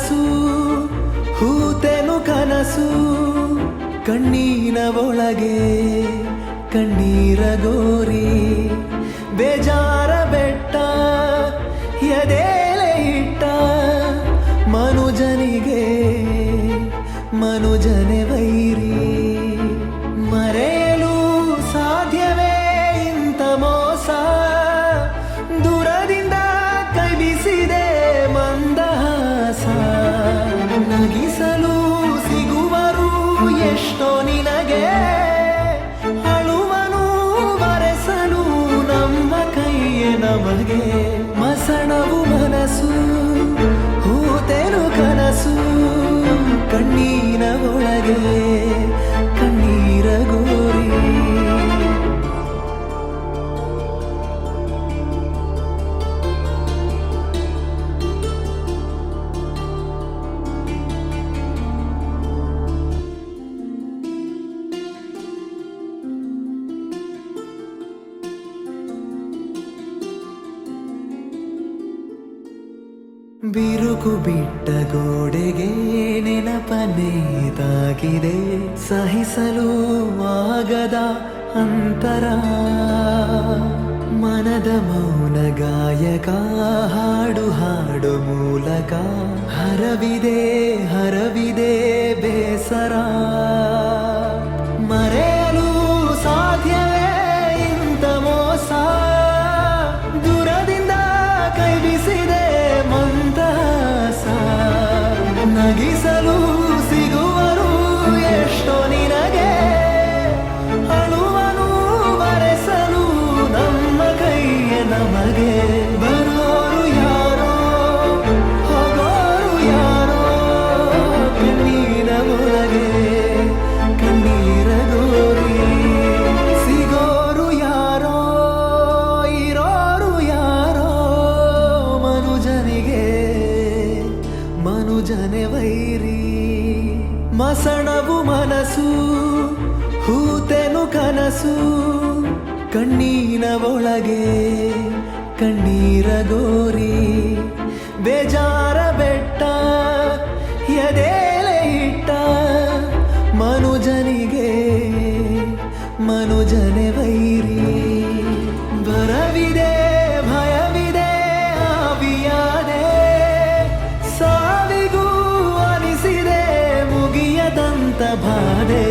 ಮನಸ್ಸು ಹೂತೆನು ಕನಸು ಕಣ್ಣೀನ ಒಳಗೆ ಕಣ್ಣೀರ ಗೋರಿ ಬೇಜಾರ ಬೆಟ್ಟ ಎದೆಲೆ ಇಟ್ಟ ಮನುಜನಿಗೆ ಮನುಜನೆ ವೈರಿ ಮರೆಯಲು ಸಾಧ್ಯವೇ ಇಂಥ ಮೋಸ ದೂರದಿಂದ ಕೈ ಬೀಸಿದೆ ಮಂದಹಾಸ ನಗಿಸಲು ಸಿಗುವರು ಎಷ್ಟೋ ನಿನಗೆ ಅಳುವನು ಬರೆಸಲು ನಮ್ಮ ಕೈಯೇ ನಮಗೆ ಮಸಣವು ಮನಸ್ಸು ಹೂತೆನು ಕನಸು ಕಣ್ಣೀನ ಒಳಗೆ ಕಣ್ಣೀರ ಗೋರಿ ಬಿರುಕು ಬಿಟ್ಟ ಗೋಡೆಗೆ ನೆನಪನೇತಾಗಿದೆ ಸಹಿಸಲು ಆಗದ ಅಂತರ ಮನದ ಮೌನ ಗಾಯಕ ಹಾಡು ಹಾಡು ಮೂಲಕ ಹರವಿದೆ ಹರವಿದೆ ಬೇಸರ ಮರೆಯಲು ಸಾಧ್ಯವೇ ಇಂಥ ಮೋಸ ದೂರದಿಂದ ಕೈ ಬೀಸಿದೆ ಮಂದಹಾಸ ನಗಿಸಲು ಸಿಗುವರು ಎಷ್ಟೋ ನಿನಗೆ ಅಳುವನು ಬರೆಸಲು ನಮ್ಮ ಕೈಯ ನಮಗೆ ಬರೋರು ಯಾರೋ ಹೋಗೋರು ಯಾರೋ ಕಣ್ಣೀರ ಒಳಗೆ ಕಣ್ಣೀರ ಗೋರಿ ಸಿಗೋರು ಯಾರೋ ಇರೋರು ಯಾರೋ ಮನುಜನಿಗೆ ಮನುಜನೆ ವೈರಿ ಮಸಣವು ಮನಸ್ಸು ಹೂತೆನು ಕನಸು ಕಣ್ಣೀನ ಒಳಗೆ ಕಣ್ಣೀರ ಗೋರಿ ಬೇಜಾರ ಬೆಟ್ಟ ಎದೆಲೆ ಇಟ್ಟ ಮನುಜನಿಗೆ ಮನುಜನೆ ವೈರಿ ಬರವಿದೆ ಭಯವಿದೆ ಆವಿಯಾದೆ ಸಾವಿಗೂ ಅನಿಸಿದೆ ಮುಗಿಯದಂತ ಬಾಧೆ